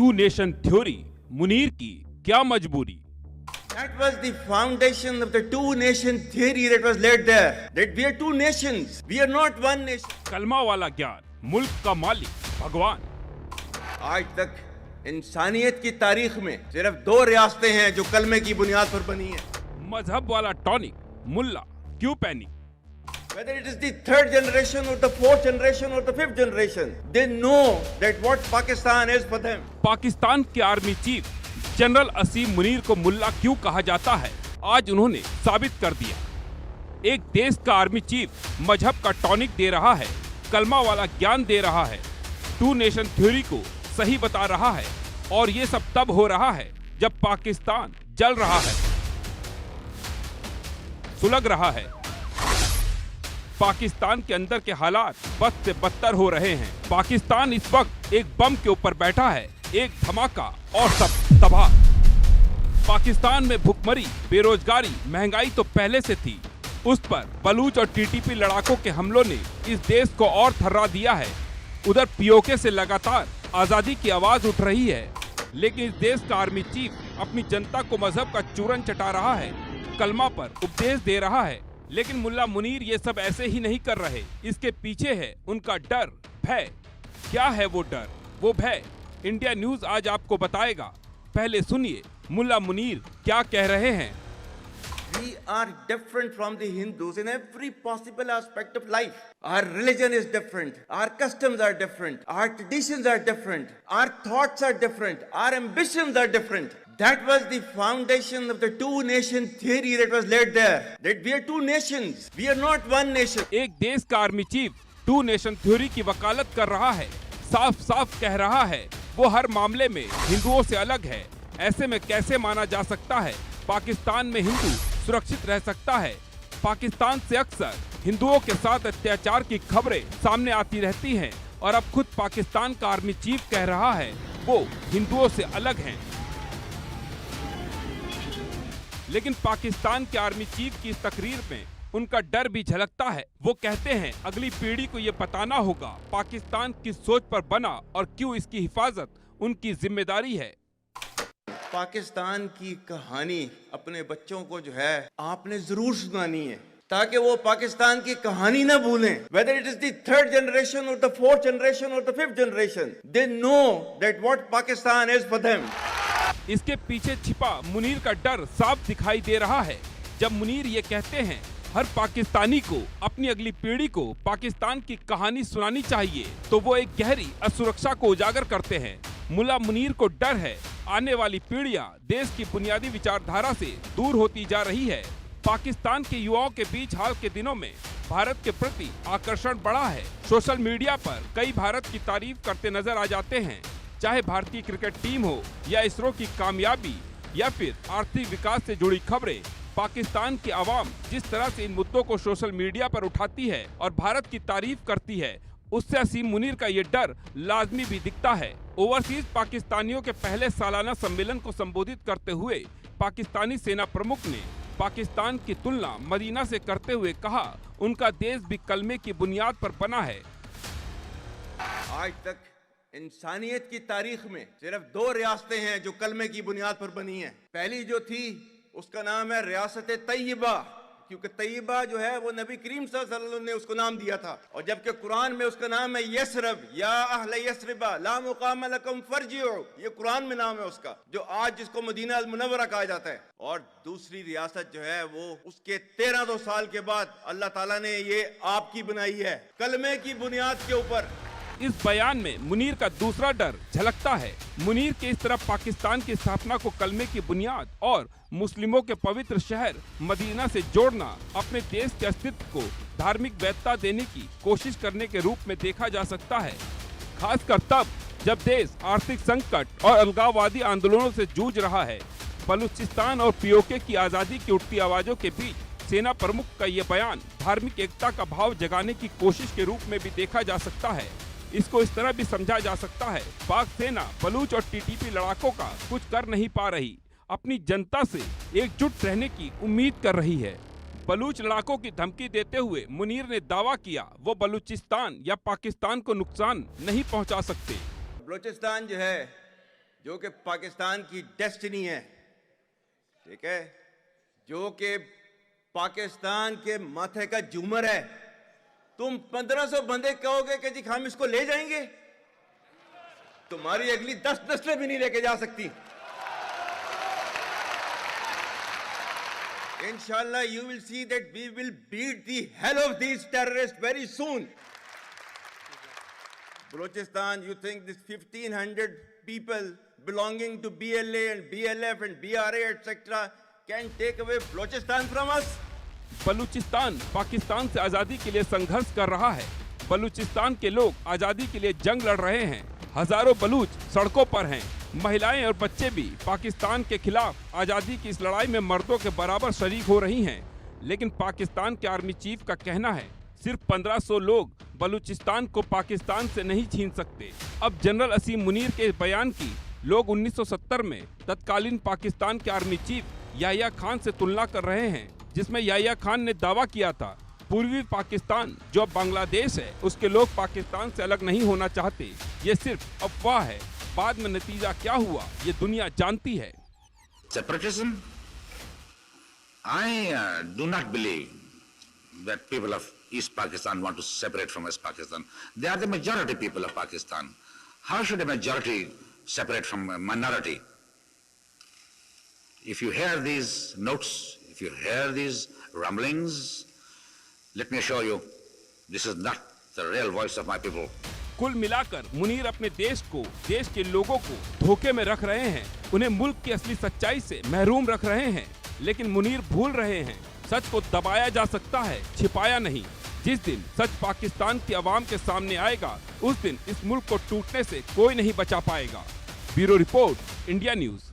To nation theory, Munir की क्या मजबूरी। That was the foundation of the two nation theory that was laid there. That we are two nations. We are not one nation. कलमा वाला ज्ञान, मुल्क का मालिक भगवान। आज तक इंसानियत की तारीख में सिर्फ दो रियासतें हैं जो कलमे की बुनियाद पर बनी हैं। मजहब वाला टॉनिक, मुल्ला क्यों panic. Whether it is the third generation or the fourth generation or the fifth generation, they know that what Pakistan is for them. Pakistan के आर्मी चीफ जनरल असीम मुनीर को मुल्ला क्यों कहा जाता है, आज उन्होंने साबित कर दिया। एक देश का आर्मी चीफ मजहब का टॉनिक दे रहा है, कलमा वाला ज्ञान दे रहा है, टू नेशन थ्योरी को सही बता रहा है, और ये सब तब हो रहा है जब पाकिस्तान जल रहा है, सुलग रहा है। पाकिस्तान के अंदर के हालात बद से बदतर हो रहे हैं। पाकिस्तान इस वक्त एक बम के ऊपर बैठा है, एक धमाका और सब तबाह। पाकिस्तान में भुखमरी, बेरोजगारी, महंगाई तो पहले से थी, उस पर बलूच और टीटीपी लड़ाकों के हमलों ने इस देश को और थर्रा दिया है। उधर पीओके से लगातार आजादी की आवाज उठ रही है, लेकिन इस देश का आर्मी चीफ अपनी जनता को मजहब का चूरन चटा रहा है, कलमा पर उपदेश दे रहा है। लेकिन मुल्ला मुनीर ये सब ऐसे ही नहीं कर रहे, इसके पीछे है उनका डर, भय। क्या है वो डर, वो भय, इंडिया न्यूज आज आपको बताएगा। पहले सुनिए मुल्ला मुनीर क्या कह रहे हैं। We are different from the Hindus in every possible aspect of life. Our religion is different. Our customs are different. Our traditions are different. Our thoughts are different. Our ambitions are different. That was the foundation of the two nation theory that was laid there. That we are two nations. We are not one nation. एक देश का army chief two nation theory की वकालत कर रहा है, साफ साफ कह रहा है वो हर मामले में हिंदुओं से अलग है। ऐसे में कैसे माना जा सकता है पाकिस्तान में हिंदू सुरक्षित रह सकता है। पाकिस्तान से अक्सर हिंदुओं के साथ अत्याचार की खबरें सामने आती रहती हैं, और अब खुद पाकिस्तान का आर्मी चीफ कह रहा है वो हिंदुओं से अलग हैं। लेकिन पाकिस्तान के आर्मी चीफ की इस तकरीर में उनका डर भी झलकता है। वो कहते हैं अगली पीढ़ी को ये बताना होगा पाकिस्तान किस सोच पर बना और क्यों इसकी हिफाजत उनकी जिम्मेदारी है। पाकिस्तान की कहानी अपने बच्चों को जो है आपने जरूर सुनानी है, ताकि वो पाकिस्तान की कहानी ना भूलें। Whether it is the third generation or the fourth generation or the fifth generation, they know that what Pakistan is for them. इसके पीछे छिपा मुनीर का डर साफ दिखाई दे रहा है। जब मुनीर ये कहते हैं हर पाकिस्तानी को अपनी अगली पीढ़ी को पाकिस्तान की कहानी सुनानी चाहिए, तो वो एक गहरी असुरक्षा को उजागर करते हैं। मुल्ला मुनीर को डर है आने वाली पीढ़ियां देश की बुनियादी विचारधारा से दूर होती जा रही है। पाकिस्तान के युवाओं के बीच हाल के दिनों में भारत के प्रति आकर्षण बढ़ा है। सोशल मीडिया पर कई भारत की तारीफ करते नजर आ जाते हैं, चाहे भारतीय क्रिकेट टीम हो या इसरो की कामयाबी या फिर आर्थिक विकास से जुड़ी खबरें। पाकिस्तान की आवाम जिस तरह से इन मुद्दों को सोशल मीडिया पर उठाती है और भारत की तारीफ करती है, उससे असीम मुनीर का ये डर लाजमी भी दिखता है। ओवरसीज पाकिस्तानियों के पहले सालाना सम्मेलन को संबोधित करते हुए पाकिस्तानी सेना प्रमुख ने पाकिस्तान की तुलना मदीना से करते हुए कहा उनका देश भी कलमे की बुनियाद पर बना है। आज तक इंसानियत की तारीख में सिर्फ दो रियासतें हैं जो कलमे की बुनियाद पर बनी हैं। पहली जो थी उसका नाम है रियासत तैयबा, क्योंकि तैयबा जो है वो नबी करीम सल्लल्लाहु अलैहि वसल्लम ने उसको नाम दिया था, और जबकि कुरान में उसका नाम है यसरब, या अहले यसरबा ला मुकाम लकुम फरजिउ, ये कुरान में नाम है उसका, जो आज जिसको मदीना अल मुनव्वरा कहा जाता है। और दूसरी रियासत जो है वो उसके 1300 साल के बाद अल्लाह ताला ने ये आपकी बनाई है, कलमे की बुनियाद के ऊपर। इस बयान में मुनीर का दूसरा डर झलकता है। मुनीर के इस तरफ पाकिस्तान की स्थापना को कलमे की बुनियाद और मुस्लिमों के पवित्र शहर मदीना से जोड़ना अपने देश के अस्तित्व को धार्मिक वैधता देने की कोशिश करने के रूप में देखा जा सकता है, खासकर तब जब देश आर्थिक संकट और अलगाववादी आंदोलनों से जूझ रहा है। बलूचिस्तान और पीओके की आजादी की उठती आवाजों के बीच सेना प्रमुख का ये बयान धार्मिक एकता का भाव जगाने की कोशिश के रूप में भी देखा जा सकता है। इसको इस तरह भी समझा जा सकता है पाक सेना बलूच और टीटीपी लड़ाकों का कुछ कर नहीं पा रही, अपनी जनता से एकजुट रहने की उम्मीद कर रही है। बलूच लड़ाकों की धमकी देते हुए मुनीर ने दावा किया वो बलूचिस्तान या पाकिस्तान को नुकसान नहीं पहुंचा सकते। बलूचिस्तान जो है जो कि पाकिस्तान की डेस्टिनी है, ठीक है, जो कि पाकिस्तान के माथे का झूमर है, तुम 1500 बंदे कहोगे कि जी हम इसको ले जाएंगे, तुम्हारी अगली 10 नस्लें भी नहीं लेके जा सकती। Inshallah, you will see that we will beat the hell of these terrorists very soon. Balochistan, you think this 1500 people belonging to BLA and BLF and BRA, etc., can take away Balochistan from us? Balochistan Pakistan से आजादी के लिए संघर्ष कर रहा है। बलूचिस्तान के लोग आजादी के लिए जंग लड़ रहे हैं। हजारों बलूच सड़कों पर हैं। महिलाएं और बच्चे भी पाकिस्तान के खिलाफ आजादी की इस लड़ाई में मर्दों के बराबर शरीक हो रही हैं। लेकिन पाकिस्तान के आर्मी चीफ का कहना है सिर्फ 1500 लोग बलूचिस्तान को पाकिस्तान से नहीं छीन सकते। अब जनरल असीम मुनीर के बयान की लोग 1970 में तत्कालीन पाकिस्तान के आर्मी चीफ याह्या खान से तुलना कर रहे हैं, जिसमें याह्या खान ने दावा किया था पूर्वी पाकिस्तान जो अब बांग्लादेश है उसके लोग पाकिस्तान से अलग नहीं होना चाहते। ये सिर्फ अफवाह है। बाद में नतीजा क्या हुआ ये दुनिया जानती है। Separatism? I do not believe that people of East Pakistan want to separate from West Pakistan. They are the majority people of Pakistan. How should a majority separate from a minority? If you hear these notes, if you hear these rumblings, let me assure you, this is not the real voice of my people. कुल मिलाकर मुनीर अपने देश को, देश के लोगों को धोखे में रख रहे हैं, उन्हें मुल्क की असली सच्चाई से महरूम रख रहे हैं। लेकिन मुनीर भूल रहे हैं सच को दबाया जा सकता है, छिपाया नहीं। जिस दिन सच पाकिस्तान की आवाम के सामने आएगा उस दिन इस मुल्क को टूटने से कोई नहीं बचा पाएगा। Bureau report, India news.